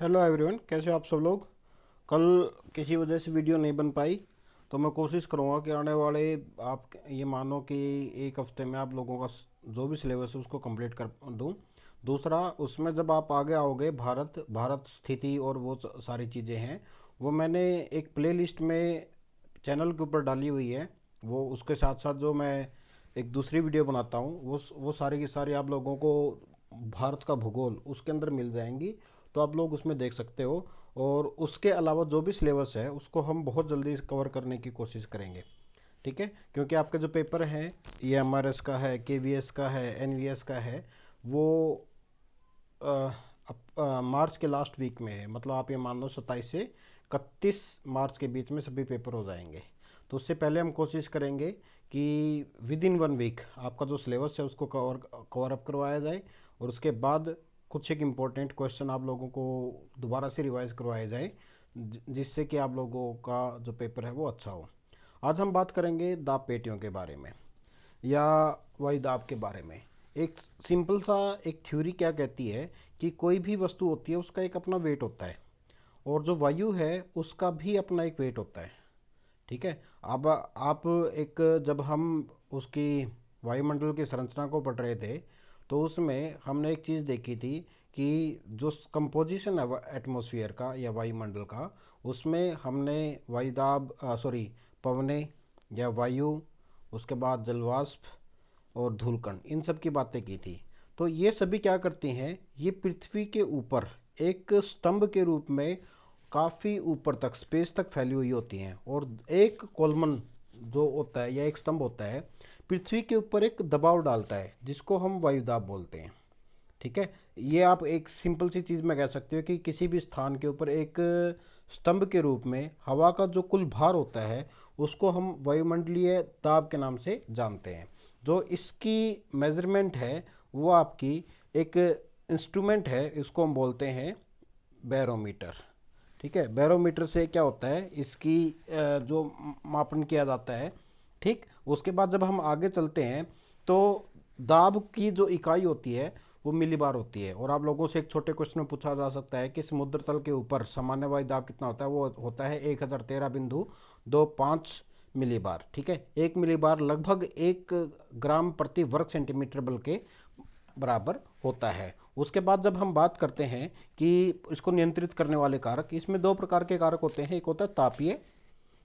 Hello everyone, कैसे हो आप सब लोग। कल किसी वजह से वीडियो नहीं बन पाई, तो मैं कोशिश करूँगा कि आने वाले आप ये मानो कि एक हफ्ते में आप लोगों का जो भी सिलेबस है उसको कंप्लीट कर दूँ। दूसरा, उसमें जब आप आगे आओगे, भारत भारत स्थिति और वो सारी चीज़ें हैं, वो मैंने एक प्ले लिस्ट में चैनल के ऊपर डाली हुई है। वो उसके साथ साथ जो मैं एक दूसरी वीडियो बनाता हूँ, वो सारी की सारी आप लोगों को भारत का भूगोल उसके अंदर मिल जाएंगी, तो आप लोग उसमें देख सकते हो। और उसके अलावा जो भी सिलेबस है उसको हम बहुत जल्दी कवर करने की कोशिश करेंगे, ठीक है। क्योंकि आपके जो पेपर हैं, ये एमआरएस का है, केवीएस का है, एनवीएस का है, वो मार्च के लास्ट वीक में है। मतलब आप ये मान लो 27 से 31 मार्च के बीच में सभी पेपर हो जाएंगे। तो उससे पहले हम कोशिश करेंगे कि विद इन 1 वीक आपका जो सिलेबस है उसको कवर अप करवाया जाए, और उसके बाद कुछ एक इम्पोर्टेंट क्वेश्चन आप लोगों को दोबारा से रिवाइज करवाए जाए, जिससे कि आप लोगों का जो पेपर है वो अच्छा हो। आज हम बात करेंगे दाब पेटियों के बारे में, या वायु दाब के बारे में। एक सिंपल सा एक थ्योरी क्या कहती है कि कोई भी वस्तु होती है उसका एक अपना वेट होता है, और जो वायु है उसका भी अपना एक वेट होता है, ठीक है। अब आप एक जब हम उसकी वायुमंडल की संरचना को पढ़ रहे थे, तो उसमें हमने एक चीज़ देखी थी कि जो कंपोजिशन है एटमॉस्फेयर का या वायुमंडल का, उसमें हमने वायुदाब सॉरी पवने या वायु, उसके बाद जलवाष्प और धूलकण, इन सब की बातें की थी। तो ये सभी क्या करती हैं, ये पृथ्वी के ऊपर एक स्तंभ के रूप में काफ़ी ऊपर तक स्पेस तक फैली हुई होती हैं, और एक कोलमन जो होता है या एक स्तंभ होता है पृथ्वी के ऊपर एक दबाव डालता है, जिसको हम वायुदाब बोलते हैं, ठीक है। ये आप एक सिंपल सी चीज़ में कह सकते हो कि किसी भी स्थान के ऊपर एक स्तंभ के रूप में हवा का जो कुल भार होता है उसको हम वायुमंडलीय दाब के नाम से जानते हैं। जो इसकी मेजरमेंट है वो आपकी एक इंस्ट्रूमेंट है, इसको हम बोलते हैं बैरोमीटर, ठीक है। बैरोमीटर से क्या होता है, इसकी जो मापन किया जाता है, ठीक। उसके बाद जब हम आगे चलते हैं तो दाब की जो इकाई होती है वो मिलीबार होती है। और आप लोगों से एक छोटे क्वेश्चन में पूछा जा सकता है कि समुद्र तल के ऊपर सामान्य वायु दाब कितना होता है, वो होता है 1013.25 मिलीबार, ठीक है। 1 मिलीबार लगभग 1 ग्राम प्रति वर्ग सेंटीमीटर बल के बराबर होता है। उसके बाद जब हम बात करते हैं कि इसको नियंत्रित करने वाले कारक, इसमें दो प्रकार के कारक होते हैं। एक होता है तापीय,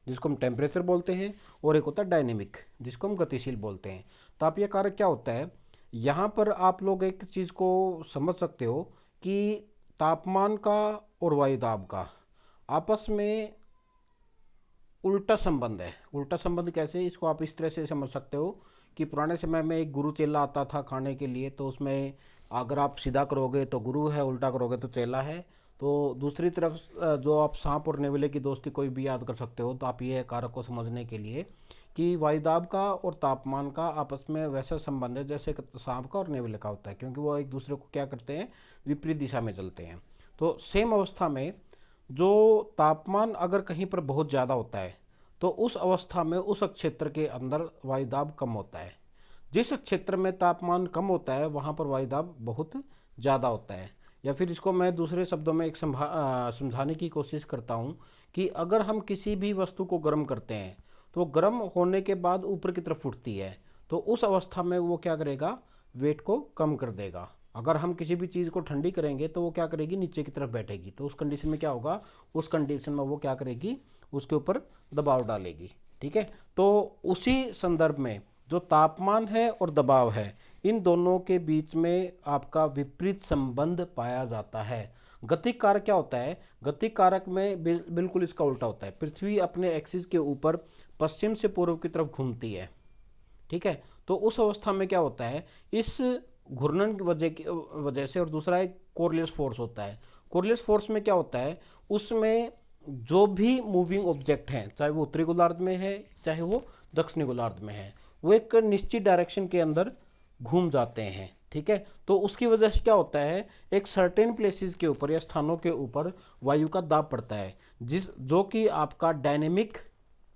जिसको हम टेम्परेचर बोलते हैं, और एक होता है डायनेमिक, जिसको हम गतिशील बोलते हैं। तापीय कारक क्या होता है, यहाँ पर आप लोग एक चीज़ को समझ सकते हो कि तापमान का और वायु दाब का आपस में उल्टा संबंध है। उल्टा संबंध कैसे, इसको आप इस तरह से समझ सकते हो कि पुराने समय में एक गुरु चेला आता था खाने के लिए, तो उसमें अगर आप सीधा करोगे तो गुरु है, उल्टा करोगे तो चेला है। तो दूसरी तरफ जो आप सांप और नेवले की दोस्ती कोई भी याद कर सकते हो, तो आप ये कारक को समझने के लिए कि वायुदाब का और तापमान का आपस में वैसा संबंध है जैसे सांप का और नेवले का होता है, क्योंकि वो एक दूसरे को क्या करते हैं, विपरीत दिशा में चलते हैं। तो सेम अवस्था में जो तापमान अगर कहीं पर बहुत ज़्यादा होता है, तो उस अवस्था में उस क्षेत्र के अंदर वायुदाब कम होता है। जिस क्षेत्र में तापमान कम होता है वहाँ पर वायुदाब बहुत ज़्यादा होता है। या फिर इसको मैं दूसरे शब्दों में एक समझाने की कोशिश करता हूँ कि अगर हम किसी भी वस्तु को गर्म करते हैं, तो गर्म होने के बाद ऊपर की तरफ उठती है, तो उस अवस्था में वो क्या करेगा, वेट को कम कर देगा। अगर हम किसी भी चीज़ को ठंडी करेंगे तो वो क्या करेगी, नीचे की तरफ बैठेगी। तो उस कंडीशन में क्या होगा, उस कंडीशन में वो क्या करेगी, उसके ऊपर दबाव डालेगी, ठीक है। तो उसी संदर्भ में जो तापमान है और दबाव है, इन दोनों के बीच में आपका विपरीत संबंध पाया जाता है। गतिक कारक क्या होता है, गतिक कारक में बिल्कुल इसका उल्टा होता है। पृथ्वी अपने एक्सिस के ऊपर पश्चिम से पूर्व की तरफ घूमती है, ठीक है। तो उस अवस्था में क्या होता है, इस घूर्णन की वजह से, और दूसरा एक कोरियस फोर्स होता है। कोरियस फोर्स में क्या होता है, उसमें जो भी मूविंग ऑब्जेक्ट हैं, चाहे वो उत्तरी गोलार्ध में है चाहे वो दक्षिणी गोलार्ध में है, वो एक निश्चित डायरेक्शन के अंदर घूम जाते हैं, ठीक है। तो उसकी वजह से क्या होता है, एक सर्टेन प्लेसेस के ऊपर या स्थानों के ऊपर वायु का दाब पड़ता है, जो कि आपका डायनेमिक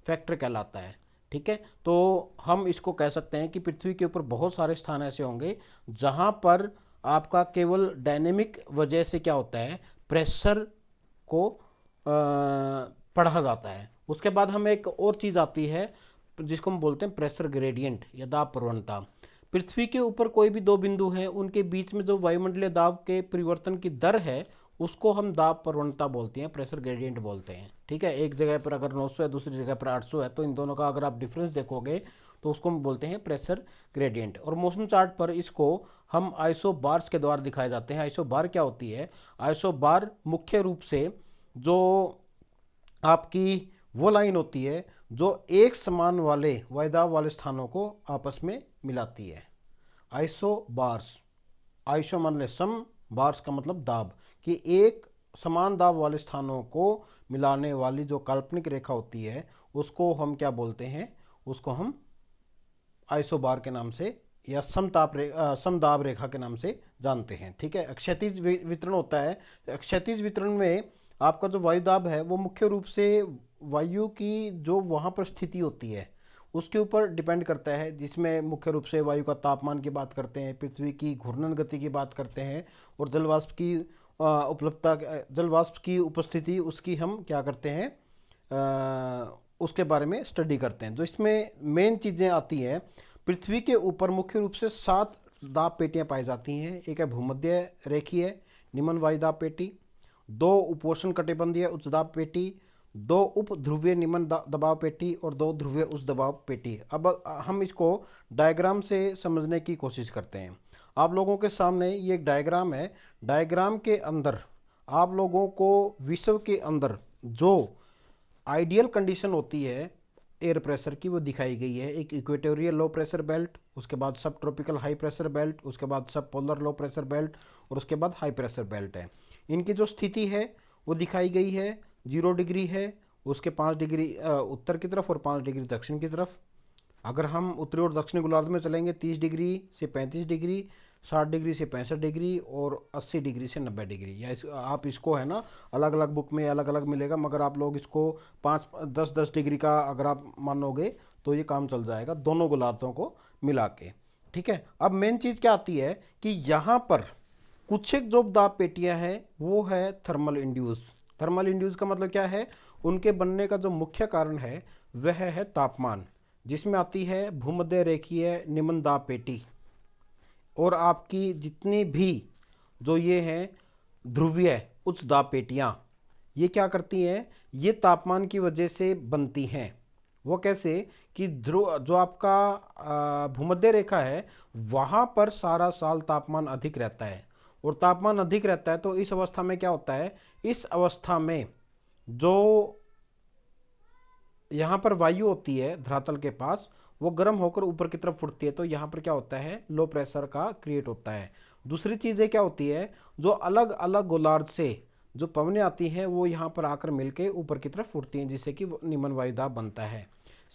फैक्टर कहलाता है, ठीक है। तो हम इसको कह सकते हैं कि पृथ्वी के ऊपर बहुत सारे स्थान ऐसे होंगे जहां पर आपका केवल डायनेमिक वजह से क्या होता है, प्रेशर को पढ़ा जाता है। उसके बाद हमें एक और चीज़ आती है जिसको हम बोलते हैं प्रेशर ग्रेडियंट या दाब प्रवणता। पृथ्वी के ऊपर कोई भी दो बिंदु हैं, उनके बीच में जो वायुमंडलीय दाब के परिवर्तन की दर है उसको हम दाब प्रवणता बोलते हैं, प्रेशर ग्रेडियंट बोलते हैं। ठीक है, एक जगह पर अगर 900 है, दूसरी जगह पर 800 है, तो इन दोनों का अगर आप डिफरेंस देखोगे तो उसको हम बोलते हैं प्रेशर ग्रेडियंट। और मौसम चार्ट पर इसको हम आइसोबार्स के द्वारा दिखाए जाते हैं। आइसोबार क्या होती है? आइसोबार मुख्य रूप से जो आपकी वो लाइन होती है जो एक समान वाले वायुदाब वाले स्थानों को आपस में मिलाती है। आइसोबार्स, आइसो मान सम, बार्स का मतलब दाब, कि एक समान दाब वाले स्थानों को मिलाने वाली जो काल्पनिक रेखा होती है उसको हम क्या बोलते हैं? उसको हम आइसोबार के नाम से या समदाब रेखा के नाम से जानते हैं। ठीक है, क्षैतिज वितरण होता है। क्षैतिज वितरण में आपका जो वायुदाब है वो मुख्य रूप से वायु की जो वहाँ पर स्थिति होती है उसके ऊपर डिपेंड करता है, जिसमें मुख्य रूप से वायु का तापमान की बात करते हैं, पृथ्वी की घूर्णन गति की बात करते हैं, और जलवाष्प की उपलब्धता, जलवाष्प की उपस्थिति उसकी हम क्या करते हैं, उसके बारे में स्टडी करते हैं। जो इसमें मेन चीज़ें आती हैं, पृथ्वी के ऊपर मुख्य रूप से 7 दाब पेटियां पाई जाती हैं। एक है भूमध्य रेखीय निम्न वायुदाब पेटी, 2 उपोष्ण कटिबंधीय उच्च दाब पेटी, 2 उप ध्रुवीय निम्न दबाव पेटी और 2 ध्रुवीय उच्च दबाव पेटी। अब हम इसको डायग्राम से समझने की कोशिश करते हैं। आप लोगों के सामने ये एक डायग्राम है। डायग्राम के अंदर आप लोगों को विश्व के अंदर जो आइडियल कंडीशन होती है एयर प्रेशर की वो दिखाई गई है। एक इक्वेटोरियल लो प्रेशर बेल्ट, उसके बाद सब ट्रॉपिकल हाई प्रेशर बेल्ट, उसके बाद सब पोलर लो प्रेशर बेल्ट और उसके बाद हाई प्रेशर बेल्ट है। इनकी जो स्थिति है वो दिखाई गई है। 0 डिग्री है, उसके 5 डिग्री उत्तर की तरफ और 5 डिग्री दक्षिण की तरफ। अगर हम उत्तरी और दक्षिणी गोलार्ध में चलेंगे 30 डिग्री से 35 डिग्री, 60 डिग्री से 65 डिग्री और 80 डिग्री से 90 डिग्री। या आप इसको है ना अलग अलग बुक में अलग अलग मिलेगा, मगर आप लोग इसको 5-10 डिग्री का अगर आप मानोगे तो ये काम चल जाएगा दोनों गोलार्धों को मिला के। ठीक है, अब मेन चीज़ क्या आती है कि यहाँ पर कुछ एक जो दाब पेटियाँ हैं वो है थर्मल इंड्यूस। थर्मल इंड्यूस का मतलब क्या है? उनके बनने का जो मुख्य कारण है वह है तापमान, जिसमें आती है भूमध्य रेखीय निम्न दाब पेटी और आपकी जितनी भी जो ये हैं ध्रुवीय उच्च दाब पेटियाँ, ये क्या करती हैं? ये तापमान की वजह से बनती हैं। वो कैसे कि ध्रुव जो आपका भूमध्य रेखा है वहाँ पर सारा साल तापमान अधिक रहता है, और तापमान अधिक रहता है तो इस अवस्था में क्या होता है? इस अवस्था में जो यहाँ पर वायु होती है धरातल के पास वो गर्म होकर ऊपर की तरफ उठती है, तो यहाँ पर क्या होता है? लो प्रेशर का क्रिएट होता है। दूसरी चीज़ें क्या होती है? जो अलग अलग गोलार्ध से जो पवनें आती हैं वो यहाँ पर आकर मिलके ऊपर की तरफ उठती हैं, जिससे कि निम्न वायुदाब बनता है।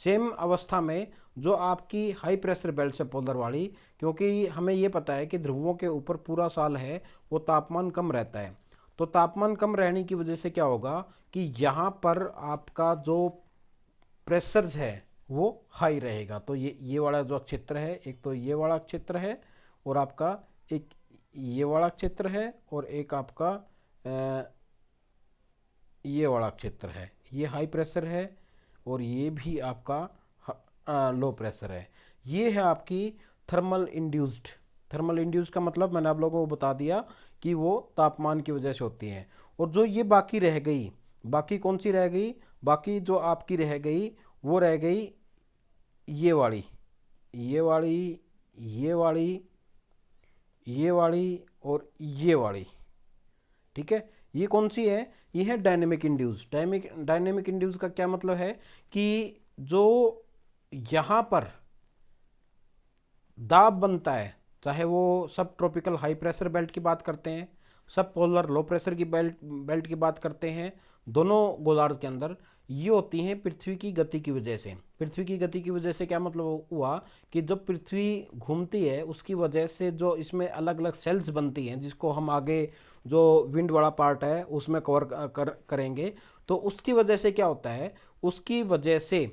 सेम अवस्था में जो आपकी हाई प्रेशर बेल्ट है पोलर वाली, क्योंकि हमें ये पता है कि ध्रुवों के ऊपर पूरा साल है वो तापमान कम रहता है, तो तापमान कम रहने की वजह से क्या होगा कि यहाँ पर आपका जो प्रेशर है वो हाई रहेगा। तो ये वाला जो क्षेत्र है, एक तो ये वाला क्षेत्र है और आपका एक ये वाला क्षेत्र है और एक आपका ये वाला क्षेत्र है। ये हाई प्रेशर है और ये भी आपका लो प्रेशर है। ये है आपकी थर्मल इंड्यूस्ड। थर्मल इंड्यूस्ड का मतलब मैंने आप लोगों को बता दिया कि वो तापमान की वजह से होती हैं। और जो ये बाकी रह गई, बाकी कौन सी रह गई? बाकी जो आपकी रह गई वो रह गई ये वाली, ये वाली, ये वाली, ये वाली और ये वाली। ठीक है, ये कौन सी है? ये है डायनेमिक इंड्यूस। डायनेमिक इंड्यूस का क्या मतलब है कि जो यहाँ पर दाब बनता है, चाहे वो सब ट्रॉपिकल हाई प्रेशर बेल्ट की बात करते हैं, सब पोलर लो प्रेशर की बेल्ट की बात करते हैं, दोनों गोलार्ध के अंदर ये होती हैं पृथ्वी की गति की वजह से। पृथ्वी की गति की वजह से क्या मतलब हुआ कि जब पृथ्वी घूमती है उसकी वजह से जो इसमें अलग अलग सेल्स बनती हैं, जिसको हम आगे जो विंड वाला पार्ट है उसमें करेंगे, तो उसकी वजह से क्या होता है? उसकी वजह से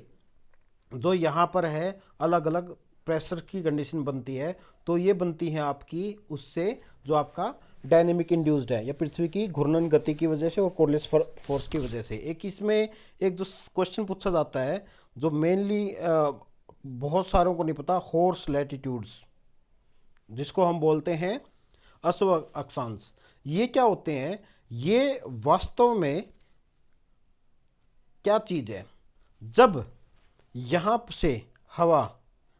जो यहाँ पर है अलग अलग प्रेशर की कंडीशन बनती है, तो ये बनती है आपकी उससे जो आपका डायनेमिक इंड्यूस्ड है, या पृथ्वी की घूर्णन गति की वजह से और कोरलेस फोर्स की वजह से। एक इसमें एक जो क्वेश्चन पूछा जाता है जो मेनली बहुत सारों को नहीं पता, हॉर्स लैटिट्यूड्स, जिसको हम बोलते हैं अश्व अक्षांश। ये क्या होते हैं? ये वास्तव में क्या चीज है? जब यहां से हवा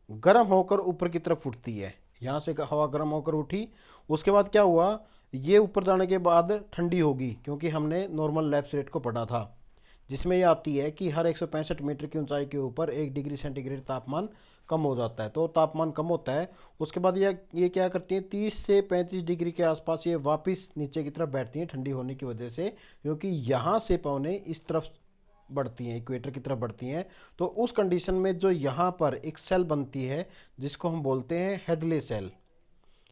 गर्म होकर ऊपर की तरफ उठती है, यहां से हवा गर्म होकर उठी, उसके बाद क्या हुआ, ये ऊपर जाने के बाद ठंडी होगी, क्योंकि हमने नॉर्मल लैप्स रेट को पढ़ा था, जिसमें ये आती है कि हर 165 मीटर की ऊंचाई के ऊपर 1 डिग्री सेंटीग्रेड तापमान कम हो जाता है। तो तापमान कम होता है, उसके बाद ये क्या करती है, 30 से 35 डिग्री के आसपास ये वापस नीचे की तरफ बैठती हैं ठंडी होने की वजह से, क्योंकि यहाँ से पवनें इस तरफ बढ़ती हैं, इक्वेटर की तरफ बढ़ती हैं। तो उस कंडीशन में जो यहाँ पर एक सेल बनती है जिसको हम बोलते हैं हेडले सेल।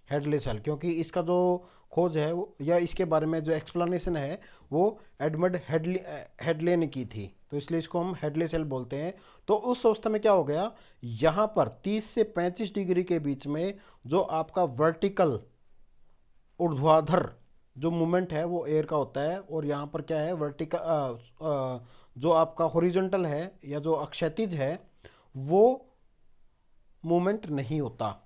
हेडले सेल, क्योंकि इसका जो खोज है या इसके बारे में जो एक्सप्लेनेशन है वो एडमंड हेडले ने की थी, तो इसलिए इसको हम हेडले सेल बोलते हैं। तो उस अवस्था में क्या हो गया, यहाँ पर 30 से 35 डिग्री के बीच में जो आपका वर्टिकल ऊर्ध्वाधर जो मूवमेंट है वो एयर का होता है, और यहाँ पर क्या है, वर्टिकल जो आपका हॉरिजॉन्टल है या जो अक्षैतिज है वो मूवमेंट नहीं होता।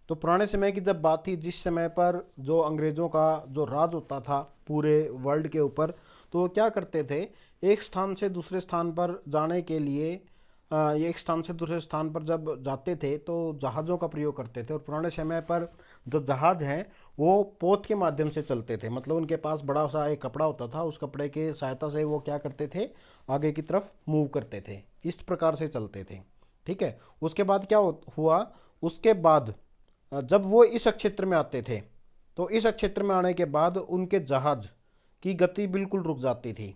तो पुराने समय की जब बात थी, जिस समय पर जो अंग्रेज़ों का जो राज होता था पूरे वर्ल्ड के ऊपर, तो वो क्या करते थे, एक स्थान से दूसरे स्थान पर जाने के लिए एक स्थान से दूसरे स्थान पर जब जाते थे तो जहाज़ों का प्रयोग करते थे। और पुराने समय पर जो जहाज़ हैं वो पोत के माध्यम से चलते थे, मतलब उनके पास बड़ा सा एक कपड़ा होता था, उस कपड़े के सहायता से वो क्या करते थे, आगे की तरफ मूव करते थे, इस प्रकार से चलते थे। ठीक है, उसके बाद क्या हुआ, उसके बाद जब वो इस क्षेत्र में आते थे तो इस क्षेत्र में आने के बाद उनके जहाज की गति बिल्कुल रुक जाती थी।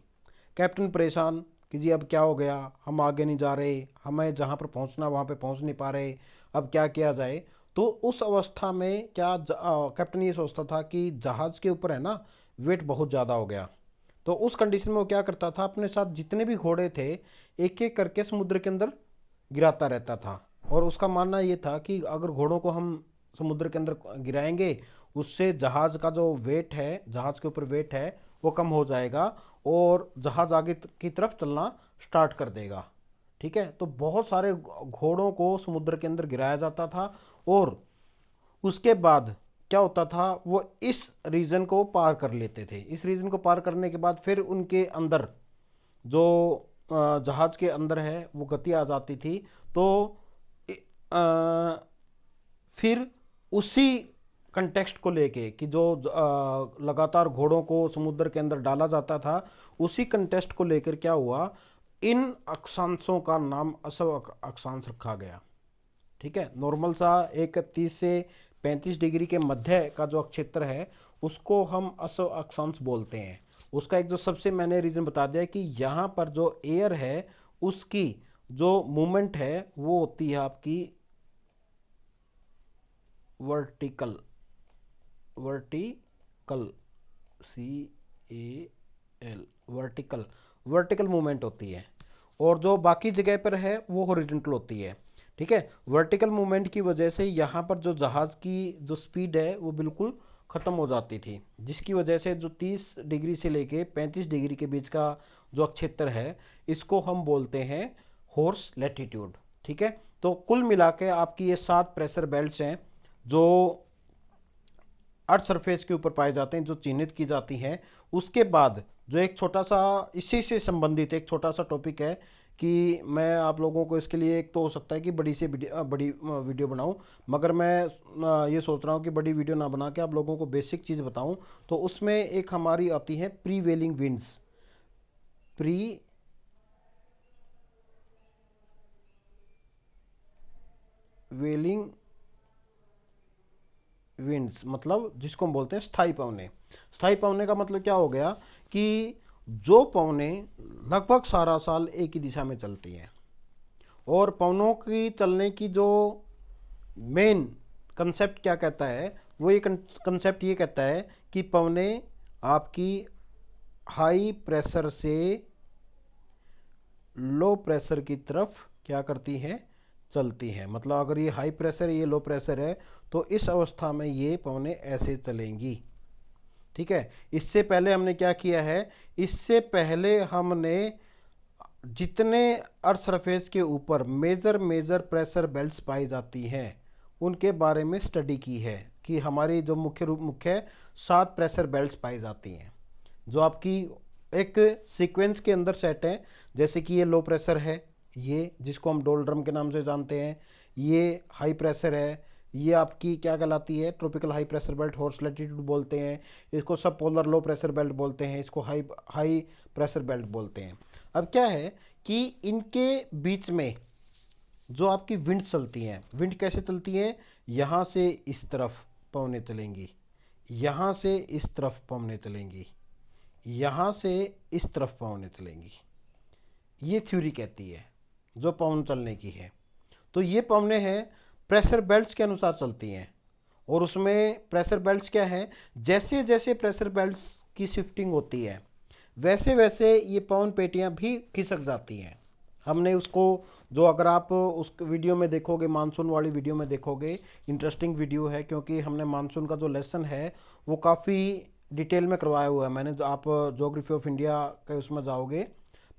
कैप्टन परेशान कि जी अब क्या हो गया, हम आगे नहीं जा रहे, हमें जहाँ पर पहुँचना वहाँ पे पहुँच नहीं पा रहे, अब क्या किया जाए। तो उस अवस्था में क्या कैप्टन ये सोचता था कि जहाज़ के ऊपर है ना वेट बहुत ज़्यादा हो गया। तो उस कंडीशन में वो क्या करता था, अपने साथ जितने भी घोड़े थे एक एक करके समुद्र के अंदर गिराता रहता था। और उसका मानना ये था कि अगर घोड़ों को हम समुद्र के अंदर गिराएंगे, उससे जहाज का जो वेट है, जहाज के ऊपर वेट है वो कम हो जाएगा और जहाज आगे की तरफ चलना स्टार्ट कर देगा। ठीक है, तो बहुत सारे घोड़ों को समुद्र के अंदर गिराया जाता था, और उसके बाद क्या होता था, वो इस रीजन को पार कर लेते थे। इस रीजन को पार करने के बाद फिर उनके अंदर जो जहाज के अंदर है वो गति आ जाती थी। तो फिर उसी कंटेक्स्ट को लेके कि जो लगातार घोड़ों को समुद्र के अंदर डाला जाता था, उसी कंटेक्स्ट को लेकर क्या हुआ, इन अक्षांशों का नाम अश्व अक्षांश रखा गया। ठीक है, नॉर्मल सा एक 30 से 35 डिग्री के मध्य का जो क्षेत्र है उसको हम अश्व अक्षांश बोलते हैं। उसका एक जो सबसे मैंने रीज़न बता दिया कि यहाँ पर जो एयर है उसकी जो मूवमेंट है वो होती है आपकी vertical, vertical CAL, vertical, vertical movement होती है, और जो बाकी जगह पर है वो हॉरिजॉन्टल होती है। ठीक है, वर्टिकल मूवमेंट की वजह से यहाँ पर जो जहाज़ की जो स्पीड है वो बिल्कुल ख़त्म हो जाती थी, जिसकी वजह से जो 30 डिग्री से लेके 35 डिग्री के बीच का जो क्षेत्र है इसको हम बोलते हैं हॉर्स लैटिट्यूड। ठीक है, तो कुल मिला के आपकी ये 7 प्रेशर बेल्ट्स हैं जो अर्थ सरफेस के ऊपर पाए जाते हैं, जो चिन्हित की जाती हैं। उसके बाद जो एक छोटा सा इसी से संबंधित एक छोटा सा टॉपिक है कि मैं आप लोगों को इसके लिए, एक तो हो सकता है कि बड़ी वीडियो बनाऊं, मगर मैं ये सोच रहा हूं कि बड़ी वीडियो ना बना के आप लोगों को बेसिक चीज़ बताऊं। तो उसमें एक हमारी आती है प्रीवेलिंग विंड्स। प्रीवेलिंग विंड्स मतलब जिसको हम बोलते हैं स्थायी पवने। स्थायी पवने का मतलब क्या हो गया कि जो पवने लगभग सारा साल एक ही दिशा में चलती हैं, और पवनों की चलने की जो मेन कंसेप्ट क्या कहता है, वो ये कंसेप्ट ये कहता है कि पवने आपकी हाई प्रेशर से लो प्रेशर की तरफ क्या करती हैं, चलती हैं। मतलब अगर ये हाई प्रेशर ये लो प्रेशर है तो इस अवस्था में ये पवने ऐसे चलेंगी। ठीक है। इससे पहले हमने क्या किया है, इससे पहले हमने जितने अर्थ सरफेस के ऊपर मेजर मेजर प्रेशर बेल्ट्स पाई जाती हैं उनके बारे में स्टडी की है कि हमारी जो मुख्य 7 प्रेशर बेल्ट्स पाई जाती हैं जो आपकी एक सीक्वेंस के अंदर सेट है। जैसे कि ये लो प्रेशर है, ये जिसको हम डोलड्रम के नाम से जानते हैं, ये हाई प्रेशर है, ये आपकी क्या कहलाती है, tropical high pressure belt, horse latitude बोलते हैं इसको, सब पोलर लो प्रेशर बेल्ट बोलते हैं इसको, हाई हाई प्रेशर बेल्ट बोलते हैं। अब क्या है कि इनके बीच में जो आपकी विंड चलती हैं, विंड कैसे चलती है, यहाँ से इस तरफ पवनें चलेंगी, यहाँ से इस तरफ पवनें चलेंगी, यहाँ से इस तरफ पवनें चलेंगी, ये थ्योरी कहती है जो पवन चलने की है। तो ये पवनें हैं प्रेशर बेल्ट्स के अनुसार चलती हैं, और उसमें प्रेशर बेल्ट्स क्या है, जैसे जैसे प्रेशर बेल्ट्स की शिफ्टिंग होती है वैसे वैसे ये पवन पेटियां भी खिसक जाती हैं। हमने उसको, जो अगर आप उस वीडियो में देखोगे, मानसून वाली वीडियो में देखोगे, इंटरेस्टिंग वीडियो है क्योंकि हमने मानसून का जो लेसन है वो काफ़ी डिटेल में करवाया हुआ है मैंने। जो आप ज्योग्राफी ऑफ इंडिया के उसमें जाओगे,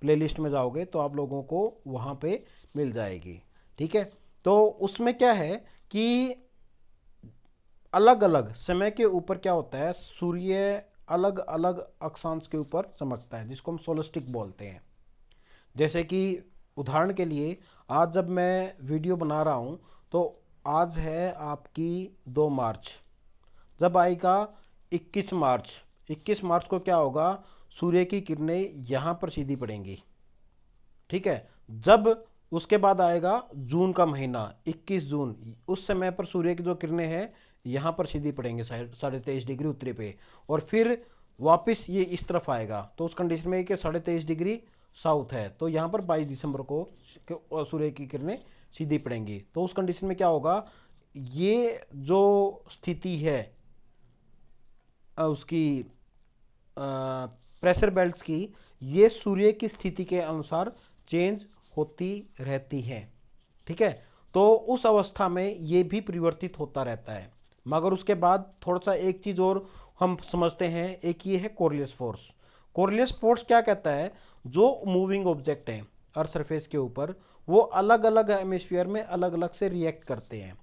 प्लेलिस्ट में जाओगे तो आप लोगों को वहाँ पे मिल जाएगी। ठीक है। तो उसमें क्या है कि अलग अलग समय के ऊपर क्या होता है, सूर्य अलग अलग अक्षांश के ऊपर चमकता है जिसको हम सोलस्टिक बोलते हैं। जैसे कि उदाहरण के लिए आज जब मैं वीडियो बना रहा हूँ तो आज है आपकी 2 मार्च, जब आएगा 21 मार्च, 21 मार्च को क्या होगा, सूर्य की किरणें यहाँ पर सीधी पड़ेंगी। ठीक है। जब उसके बाद आएगा जून का महीना 21 जून, उस समय पर सूर्य की जो किरणें हैं यहाँ पर सीधी पड़ेंगे 23.5 डिग्री उत्तरी पे, और फिर वापस ये इस तरफ आएगा तो उस कंडीशन में कि 23.5 डिग्री साउथ है तो यहाँ पर 22 दिसंबर को सूर्य की किरणें सीधी पड़ेंगी। तो उस कंडीशन में क्या होगा, ये जो स्थिति है उसकी प्रेशर बेल्ट्स की, ये सूर्य की स्थिति के अनुसार चेंज होती रहती है। ठीक है। तो उस अवस्था में ये भी परिवर्तित होता रहता है। मगर उसके बाद थोड़ा सा एक चीज़ और हम समझते हैं, एक ये है कोरियस फोर्स। कोरियस फोर्स क्या कहता है, जो मूविंग ऑब्जेक्ट हैं अर्थ सरफेस के ऊपर वो अलग अलग हेमिस्फीयर में अलग अलग से रिएक्ट करते हैं।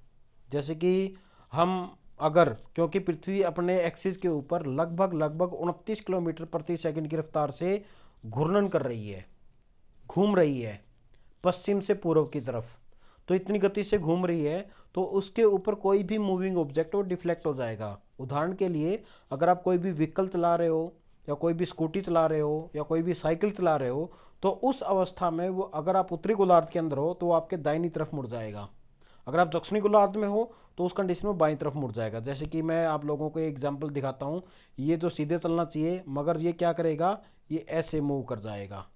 जैसे कि हम अगर, क्योंकि पृथ्वी अपने एक्सिस के ऊपर लगभग लगभग 29 किलोमीटर प्रति सेकंड की रफ्तार से घूर्णन कर रही है, घूम रही है पश्चिम से पूर्व की तरफ, तो इतनी गति से घूम रही है तो उसके ऊपर कोई भी मूविंग ऑब्जेक्ट वो डिफ्लेक्ट हो जाएगा। उदाहरण के लिए अगर आप कोई भी व्हीकल चला रहे हो या कोई भी स्कूटी चला रहे हो या कोई भी साइकिल चला रहे हो तो उस अवस्था में वो, अगर आप उत्तरी गोलार्ध के अंदर हो तो वो आपके दाहिनी तरफ मुड़ जाएगा, अगर आप दक्षिणी गोलार्ध में हो तो उस कंडीशन में बाईं तरफ मुड़ जाएगा। जैसे कि मैं आप लोगों को एक एग्जांपल दिखाता हूँ, ये जो सीधे चलना चाहिए मगर ये क्या करेगा, ये ऐसे मूव कर जाएगा।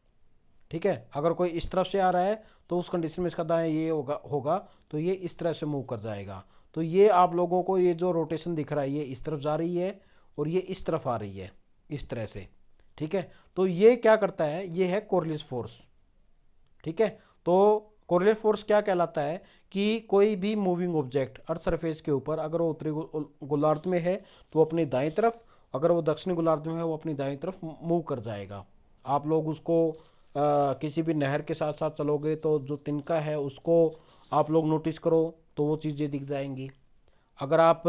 ठीक है। अगर कोई इस तरफ से आ रहा है तो उस कंडीशन में इसका दाएं ये होगा तो ये इस तरह से मूव कर जाएगा। तो ये आप लोगों को ये जो रोटेशन दिख रहा है ये इस तरफ जा रही है और ये इस तरफ आ रही है इस तरह से। ठीक है। तो ये क्या करता है, ये है कोरियस फोर्स। ठीक है। तो कोरियस फोर्स क्या कहलाता है कि कोई भी मूविंग ऑब्जेक्ट अर्थ सरफेस के ऊपर अगर वो उत्तरी गोलार्ध में है तो वो अपनी दाएं तरफ, अगर वो दक्षिणी गोलार्ध में है वो अपनी दाएं तरफ मूव कर जाएगा। आप लोग उसको किसी भी नहर के साथ साथ चलोगे तो जो तिनका है उसको आप लोग नोटिस करो तो वो चीज़ें दिख जाएंगी। अगर आप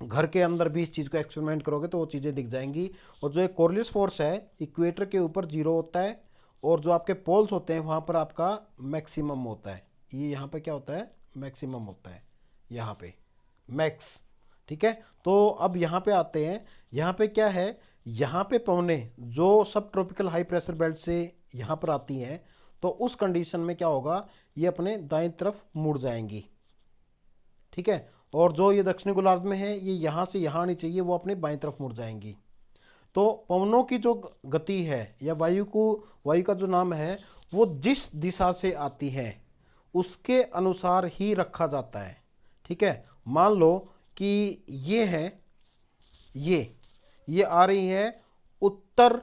घर के अंदर भी इस चीज़ को एक्सपेरिमेंट करोगे तो वो चीज़ें दिख जाएंगी। और जो एक कोरियस फोर्स है इक्वेटर के ऊपर 0 होता है और जो आपके पोल्स होते हैं वहाँ पर आपका मैक्सिमम होता है। ये यहाँ पे क्या होता है, मैक्सिमम होता है यहाँ पे, मैक्स। ठीक है। तो अब यहाँ पे आते हैं, यहाँ पे क्या है, यहाँ पे पवनें जो सब ट्रॉपिकल हाई प्रेशर बेल्ट से यहाँ पर आती हैं तो उस कंडीशन में क्या होगा, ये अपने दाएं तरफ मुड़ जाएंगी। ठीक है। और जो ये दक्षिणी गोलार्ध में है ये यहाँ से यहाँ आनी चाहिए, वो अपने बाएं तरफ मुड़ जाएंगी। तो पवनों की जो गति है या वायु का जो नाम है वो जिस दिशा से आती है उसके अनुसार ही रखा जाता है। ठीक है। मान लो कि ये है, ये आ रही है उत्तर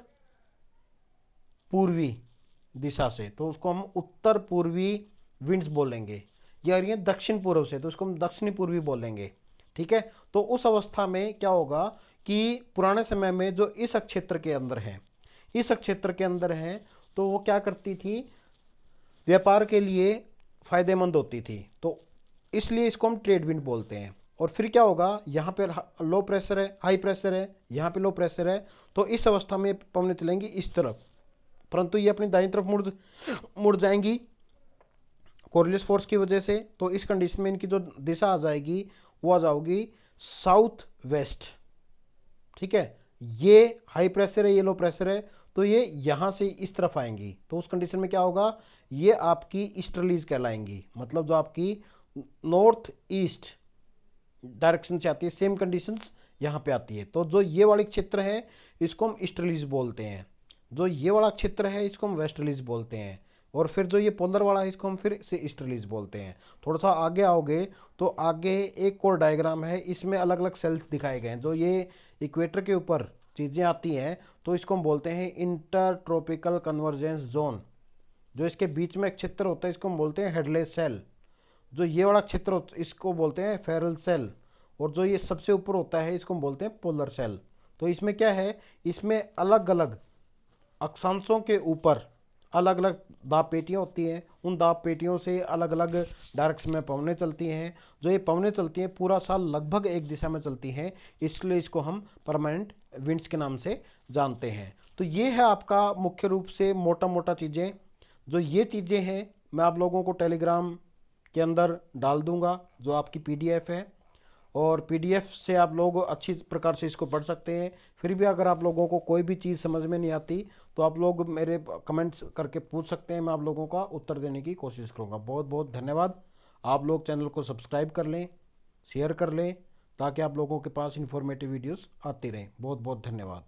पूर्वी दिशा से तो उसको हम उत्तर पूर्वी विंड्स बोलेंगे। ये आ रही है दक्षिण पूर्व से तो उसको हम दक्षिणी पूर्वी बोलेंगे। ठीक है। तो उस अवस्था में क्या होगा कि पुराने समय में जो इस क्षेत्र के अंदर है, इस क्षेत्र के अंदर है, तो वो क्या करती थी, व्यापार के लिए फायदेमंद होती थी, तो इसलिए इसको हम ट्रेड विंड बोलते हैं। और फिर क्या होगा, यहाँ पे लो प्रेशर है, हाई प्रेशर है, यहाँ पे लो प्रेशर है, तो इस अवस्था में पवनें चलेंगी इस तरफ, परंतु ये अपनी दाईं तरफ मुड़ जाएंगी कोरियलिस फोर्स की वजह से। तो इस कंडीशन में इनकी जो दिशा आ जाएगी वो आ जाओगी साउथ वेस्ट, ठीक है। ये हाई प्रेशर है, ये लो प्रेशर है, तो ये यहां से इस तरफ आएंगी, तो उस कंडीशन में क्या होगा, ये आपकी ईस्टर्लीज कहलाएंगी, मतलब जो आपकी नॉर्थ ईस्ट डायरेक्शन से आती है, सेम कंडीशंस यहाँ पे आती है। तो जो ये वाली क्षेत्र है इसको हम ईस्टर्लीज बोलते हैं, जो ये वाला क्षेत्र है इसको हम वेस्टर्लीज बोलते हैं, और फिर जो ये पोलर वाला है इसको हम फिर से ईस्टर्लीज बोलते हैं। थोड़ा सा आगे आओगे तो आगे एक और डायग्राम है, इसमें अलग अलग सेल्स दिखाए गए हैं। जो ये इक्वेटर के ऊपर चीज़ें आती हैं तो इसको हम बोलते हैं इंटर ट्रॉपिकल कन्वर्जेंस जोन। जो इसके बीच में एक क्षेत्र होता है इसको हम बोलते हैं हेडले सेल। जो ये वाला क्षेत्र इसको बोलते हैं फेरल सेल, और जो ये सबसे ऊपर होता है इसको हम बोलते हैं पोलर सेल। तो इसमें क्या है, इसमें अलग अलग अक्षांशों के ऊपर अलग अलग दाब पेटियाँ होती हैं, उन दाब पेटियों से अलग अलग डायरेक्शन में पवनें चलती हैं। जो ये पवनें चलती हैं पूरा साल लगभग एक दिशा में चलती हैं, इसलिए इसको हम परमानेंट विंड्स के नाम से जानते हैं। तो ये है आपका मुख्य रूप से मोटा मोटा चीज़ें। जो ये चीज़ें हैं मैं आप लोगों को टेलीग्राम के अंदर डाल दूंगा, जो आपकी पीडीएफ है, और पीडीएफ से आप लोग अच्छी प्रकार से इसको पढ़ सकते हैं। फिर भी अगर आप लोगों को कोई भी चीज़ समझ में नहीं आती तो आप लोग मेरे कमेंट्स करके पूछ सकते हैं, मैं आप लोगों का उत्तर देने की कोशिश करूँगा। बहुत बहुत धन्यवाद। आप लोग चैनल को सब्सक्राइब कर लें, शेयर कर लें, ताकि आप लोगों के पास इन्फॉर्मेटिव वीडियोस आती रहें। बहुत बहुत धन्यवाद।